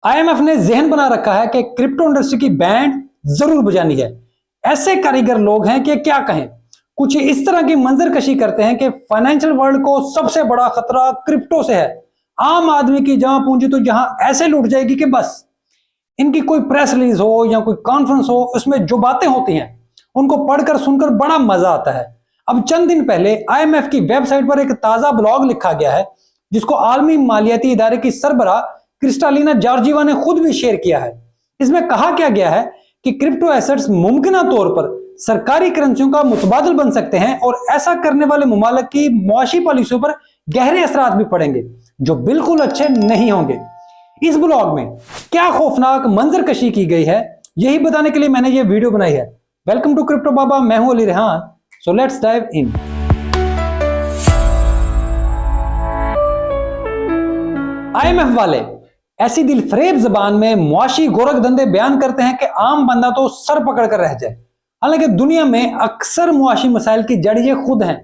IMF ने जहन बना रखा है कि क्रिप्टो इंडस्ट्री की बैंड जरूर बजानी है। ऐसे कारीगर लोग हैं कि क्या कहें। कुछ इस तरह की मंजरकशी करते हैं कि फाइनेंशियल वर्ल्ड को सबसे बड़ा खतरा क्रिप्टो से है। आम आदमी की जहां पूंजी तो जहां ऐसे लूट जाएगी कि बस। इनकी कोई प्रेस रिलीज हो या कोई कॉन्फ्रेंस हो, उसमें जो बातें होती हैं उनको पढ़कर सुनकर बड़ा मजा आता है। अब चंद दिन पहले आईएमएफ की वेबसाइट पर एक ताजा ब्लॉग लिखा गया है, जिसको आलमी मालियाती इदारे की सरबराह क्रिस्टालिना जॉर्जिवा ने खुद भी शेयर किया है। इसमें कहा क्या गया है कि क्रिप्टो एसेट्स मुमकिन तौर पर सरकारी करेंसियों का मुतबादिल बन सकते हैं और ऐसा करने वाले मुमालिक की मुआशी पॉलिसियों पर गहरे असरात भी पड़ेंगे, जो बिल्कुल अच्छे नहीं होंगे। इस ब्लॉग में क्या खौफनाक मंजरकशी की गई है, यही बताने के लिए मैंने ये वीडियो बनाई है। वेलकम टू क्रिप्टो बाबा, मैं हूं Ali Rehan. So let's dive in. IMF वाले ऐसी दिल फरेब जबान में मुआशी गोरख धंधे बयान करते हैं कि आम बंदा तो सर पकड़ कर रह जाए। हालांकि दुनिया में अक्सर मुआशी मसाइल की जड़ ये खुद हैं।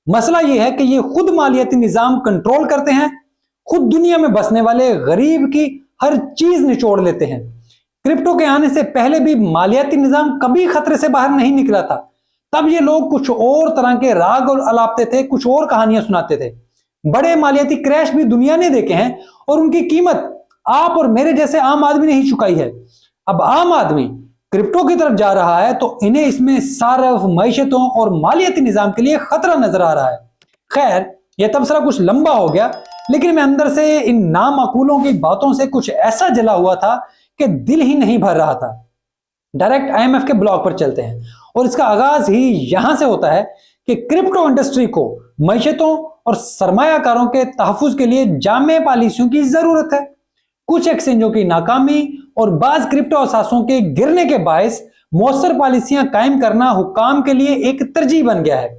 मसला ये है कि ये खुद मालियाती निजाम कंट्रोल करते हैं, खुद दुनिया में बसने वाले गरीब की हर चीज निचोड़ लेते हैं। क्रिप्टो के आने से पहले भी मालियाती निजाम कभी खतरे से बाहर नहीं निकला था। तब ये लोग कुछ और तरह के राग और अलापते थे, कुछ और कहानियां सुनाते थे। बड़े मालियाती क्रैश भी दुनिया ने देखे हैं और उनकी कीमत आप और मेरे जैसे आम आदमी ने ही चुकाई है। अब आम आदमी क्रिप्टो की तरफ जा रहा है तो इन्हें इसमें सार्फ, मईशतों और मालियाती निजाम के लिए खतरा नजर आ रहा है। खैर, यह तबसरा कुछ लंबा हो गया, लेकिन मैं अंदर से इन नामाकूलों की बातों से कुछ ऐसा जला हुआ था कि दिल ही नहीं भर रहा था। डायरेक्ट आईएमएफ के ब्लॉग पर चलते हैं और इसका आगाज ही यहां से होता है कि क्रिप्टो इंडस्ट्री को मईशतों और सरमायाकारों के तहफ्फुज के लिए जामे पॉलिसियों की जरूरत है। कुछ एक्सचेंजों की नाकामी और बाज क्रिप्टो असासों के गिरने के बायस मौसर पॉलिसियां कायम करना हुक्काम के लिए एक तरजीह बन गया है।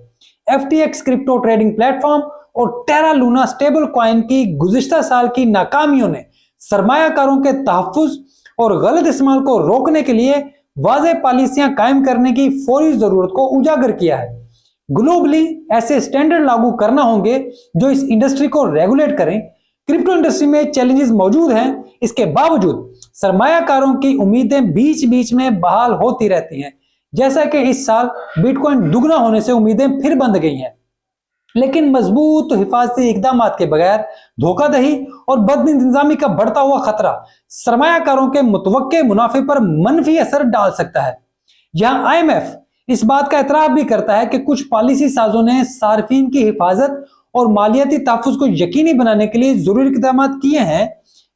एफटीएक्स क्रिप्टो ट्रेडिंग प्लेटफॉर्म और टेरा लूना स्टेबल कॉइन की गुज़िश्ता साल की नाकामियों ने सरमायाकारों के तहफ्फुज और गलत इस्तेमाल को रोकने के लिए वाज़ेह पॉलिसियां कायम करने की फौरी जरूरत को उजागर किया है। ग्लोबली ऐसे स्टैंडर्ड लागू करना होंगे जो इस इंडस्ट्री को रेगुलेट करें। क्रिप्टो इंडस्ट्री में चैलेंजेस मौजूद हैं, इसके बावजूद सरमायाकारों की उम्मीदें बीच बीच में बहाल होती रहती हैं। जैसा कि इस साल बिटकॉइन दुगना होने से उम्मीदें फिर बंध गई हैं, लेकिन मजबूत हिफाजती इकदाम के बगैर धोखाधड़ी और बदनिज़ामी का बढ़ता हुआ खतरा सरमायाकारों के मुतवक्के मुनाफे पर मनफी असर डाल सकता है। यहाँ आईएमएफ इस बात का एतराफ भी करता है कि कुछ पॉलिसी साजों ने सार्फिन की हिफाजत और मालियाती तहफ्फुज को यकीनी बनाने के लिए जरूरी इक़दाम किए हैं,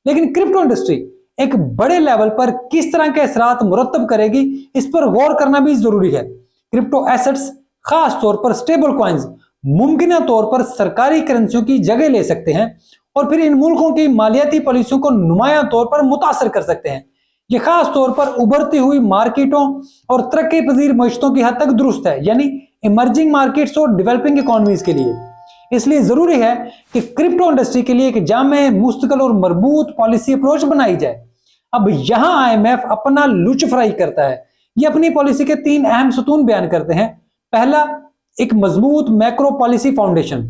लेकिन क्रिप्टो इंडस्ट्री एक बड़े लेवल पर किस तरह के असरात मुरत्तब करेगी, इस पर गौर करना भी जरूरी है। क्रिप्टो एसेट्स, खास तौर पर स्टेबल कॉइन्स, मुमकिन तौर पर सरकारी करेंसियों की जगह ले सकते हैं और फिर इन मुल्कों की मालियाती पॉलिसियों को नुमाया तौर पर मुतासर कर सकते हैं। ये खास तौर पर उभरती हुई मार्केटों और तरक्की पजीर मईशतों की हद तक दुरुस्त है, यानी इमर्जिंग मार्केट्स और डेवलपिंग इकोनॉमीज के लिए। इसलिए जरूरी है कि क्रिप्टो इंडस्ट्री के लिए एक जामे, मुस्तकिल और मजबूत पॉलिसी अप्रोच बनाई जाए। अब यहां आईएमएफ अपना लुच फ्राई करता है। ये अपनी पॉलिसी के 3 अहम सतून बयान करते हैं। पहला, एक मजबूत मैक्रो पॉलिसी फाउंडेशन।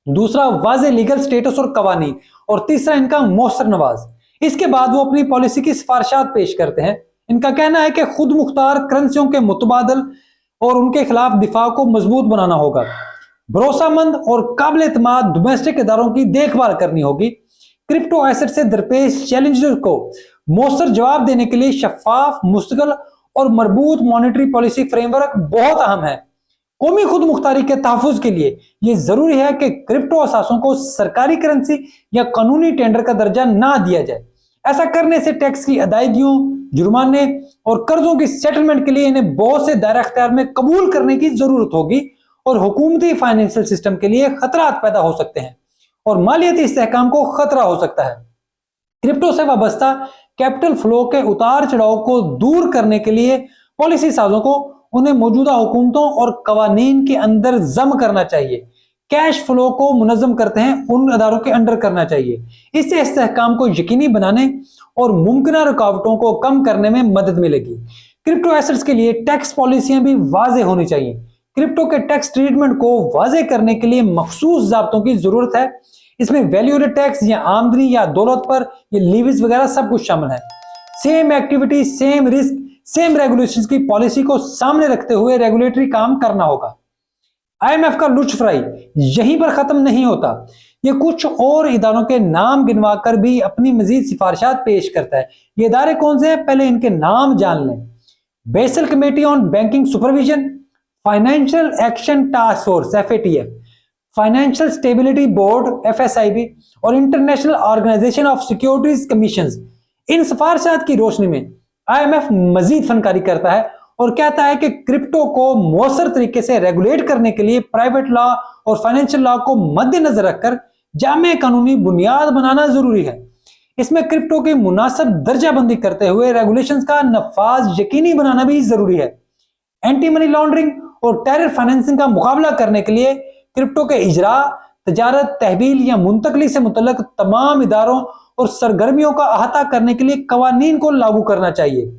दूसरा, वाज़ेह लीगल स्टेटस और कवानीन। और तीसरा, इनका मौसर नवाज। इसके बाद वो अपनी पॉलिसी की सिफारिशात पेश करते हैं। इनका कहना है कि खुद मुख्तार करेंसियों के मुतबादल और उनके खिलाफ दिफा को मजबूत बनाना होगा। भरोसामंद और काबिल एतमाद डोमेस्टिक इदारों की देखभाल करनी होगी। क्रिप्टो एसेट से दरपेश चैलेंजेस को मौसर जवाब देने के लिए शफाफ, मुस्तकिल और मजबूत मॉनेटरी पॉलिसी फ्रेमवर्क बहुत अहम है। कौमी खुद मुख्तारी के तहफ्फुज के लिए यह जरूरी है कि क्रिप्टो असासों को सरकारी करेंसी या कानूनी टेंडर का दर्जा ना दिया जाए। ऐसा करने से टैक्स की अदायगियों, जुर्माने और कर्जों की सेटलमेंट के लिए इन्हें बहुत से दायरा इख्तियार में कबूल करने की जरूरत होगी और हुकूमती फाइनेंशियल सिस्टम के लिए खतरात पैदा हो सकते हैं और मालियाती इस्तेहकाम को खतरा हो सकता है। क्रिप्टो से वाबस्ता कैपिटल फ्लो के उतार चढ़ाव को दूर करने के लिए पॉलिसी साजों को उन्हें मौजूदा हुकूमतों और कवानीन के अंदर जम करना चाहिए। कैश फ्लो को मुनज़्ज़म करते हैं उन अदारों के अंडर करना चाहिए। इससे इस्तेहकाम को यकीनी बनाने और मुमकिन रुकावटों को कम करने में मदद मिलेगी। क्रिप्टो एसेट्स के लिए टैक्स पॉलिसियां भी वाज़ेह होनी चाहिए। क्रिप्टो के टैक्स ट्रीटमेंट को वाज़ेह करने के लिए मखसूस ज़ाब्तों की जरूरत है। इसमें वैल्यू एडेड टैक्स या आमदनी या दौलत पर ये लीवीज वगैरह सब कुछ शामिल है। Same activity, same risk, same regulations की पॉलिसी को सामने रखते हुए रेगुलेटरी काम करना होगा। आईएमएफ का लुचफराई यहीं पर खत्म नहीं होता, ये कुछ और इदारों के नाम गिनवाकर भी अपनी मजीद सिफारिशात पेश करता है। ये इदारे कौन से हैं, पहले इनके नाम जान लें। Basel committee on banking supervision, financial action task force FATF, financial stability board FSIB और international organisation of securities commissions. इन सिफारिशात की रोशनी में आईएमएफ मजीद फनकारी करता है और कहता है कि क्रिप्टो को मौसर तरीके से रेगुलेट करने के लिए प्राइवेट लॉ और फाइनेंशियल लॉ को मद्देनजर रखकर जामे कानूनी बुनियाद बनाना जरूरी है। इसमें क्रिप्टो की मुनासिब दर्जाबंदी करते हुए रेगुलेशंस का नफाज यकीनी बनाना भी जरूरी है। एंटी मनी लॉन्ड्रिंग और टेरर फाइनेंसिंग का मुकाबला करने के लिए क्रिप्टो के इजरा, तजारत, तहवील या मुंतकली से मुतल्लक तमाम इदारों और सरगर्मियों का अहाता करने के लिए कवानीन को लागू करना चाहिए।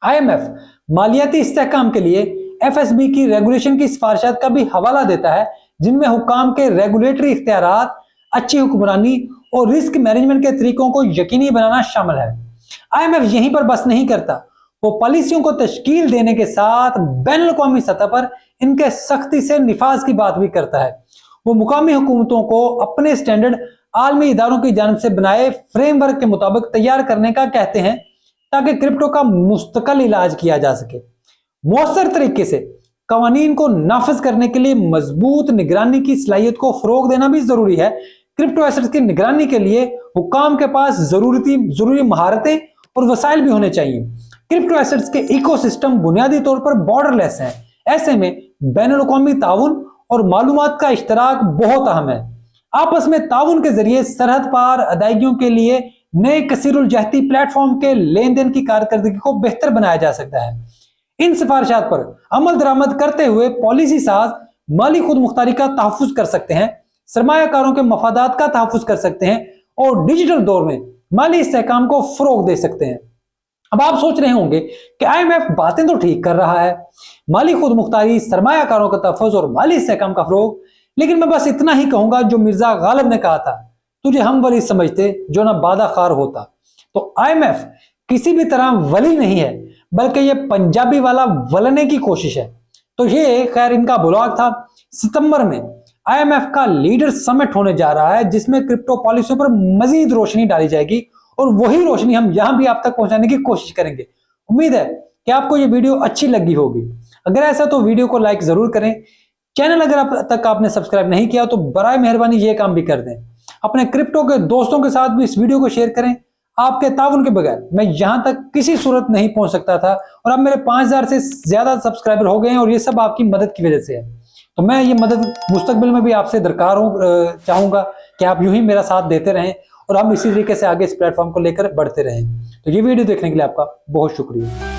आईएमएफ मालियाती इस्तेहकाम के लिए FSB की रेगुलेशन की सिफारिशात का भी हवाला देता है, जिनमें हुकाम के रेगुलेटरी इख्तियारात, अच्छी हुक्मरानी और रिस्क मैनेजमेंट के तरीकों को यकीनी बनाना शामिल है। आईएमएफ यहीं पर बस नहीं करता, वो पॉलिसियों को तश्कील देने के साथ बैनुल अक़वामी सतह पर इनके सख्ती से निफाज की बात भी करता है। वो मुकामी हुकूमतों को अपने स्टैंडर्ड आलमी इदारों की जानिब से बनाए फ्रेमवर्क के मुताबिक तैयार करने का कहते हैं, ताकि क्रिप्टो का मुस्तकिल इलाज किया जा सके। मौसर तरीके से कवानीन को नाफिज करने के लिए मजबूत निगरानी की सलाहियत को फरोग देना भी जरूरी है। क्रिप्टो एसेट्स की निगरानी के लिए हुकाम के पास जरूरी महारतें और वसाइल भी होने चाहिए। क्रिप्टो एसेट्स के इकोसिस्टम बुनियादी तौर पर बॉर्डरलेस हैं। ऐसे में बैनुल अक़वामी ताउन और मालूमात का इश्तराक बहुत अहम है। आपस में ताउन के जरिए सरहद पार अदायगियों के लिए नए कसीरुल जहती प्लेटफॉर्म के लेन देन की कारकर्दगी को बेहतर बनाया जा सकता है। इन सिफारिशात पर अमल दरामद करते हुए पॉलिसी साज माली खुद मुख्तारी का तहफ़्फ़ुज़ कर सकते हैं, सरमायाकारों के मफादात का तहफ़्फ़ुज़ कर सकते हैं और डिजिटल दौर में माली इस्तेहकाम को फरोग दे सकते हैं। अब आप सोच रहे होंगे कि आईएमएफ बातें तो ठीक कर रहा है, माली खुद मुख्तारी, सरमायाकारों का तहफ़्फ़ुज़ और माली इस्तेहकाम का फरोग, लेकिन मैं बस इतना ही कहूंगा जो मिर्जा गालिब ने कहा था, तुझे हम वली समझते जो ना बादा खार होता। तो आईएमएफ किसी भी तरह वली नहीं है, बल्कि ये पंजाबी वाला वलने की कोशिश है। तो ये खैर इनका ब्लॉग था। सितंबर में आईएमएफ का लीडर समिट होने जा रहा है, जिसमें क्रिप्टो पॉलिसियों पर मजीद रोशनी डाली जाएगी और वही रोशनी हम यहां भी आप तक पहुंचाने की कोशिश करेंगे। उम्मीद है कि आपको ये वीडियो अच्छी लगी होगी। अगर ऐसा तो वीडियो को लाइक जरूर करें। चैनल अगर अब तक आपने सब्सक्राइब नहीं किया तो बराए मेहरबानी ये काम भी कर दें। अपने क्रिप्टो के दोस्तों के साथ भी इस वीडियो को शेयर करें। आपके ताउन के बगैर मैं यहां तक किसी सूरत नहीं पहुंच सकता था और अब मेरे 5000 से ज्यादा सब्सक्राइबर हो गए हैं और ये सब आपकी मदद की वजह से है। तो मैं ये मदद मुस्तकबिल में भी आपसे दरकार चाहूंगा कि आप यूं ही मेरा साथ देते रहें और हम इसी तरीके से आगे इस प्लेटफॉर्म को लेकर बढ़ते रहें। तो ये वीडियो देखने के लिए आपका बहुत शुक्रिया।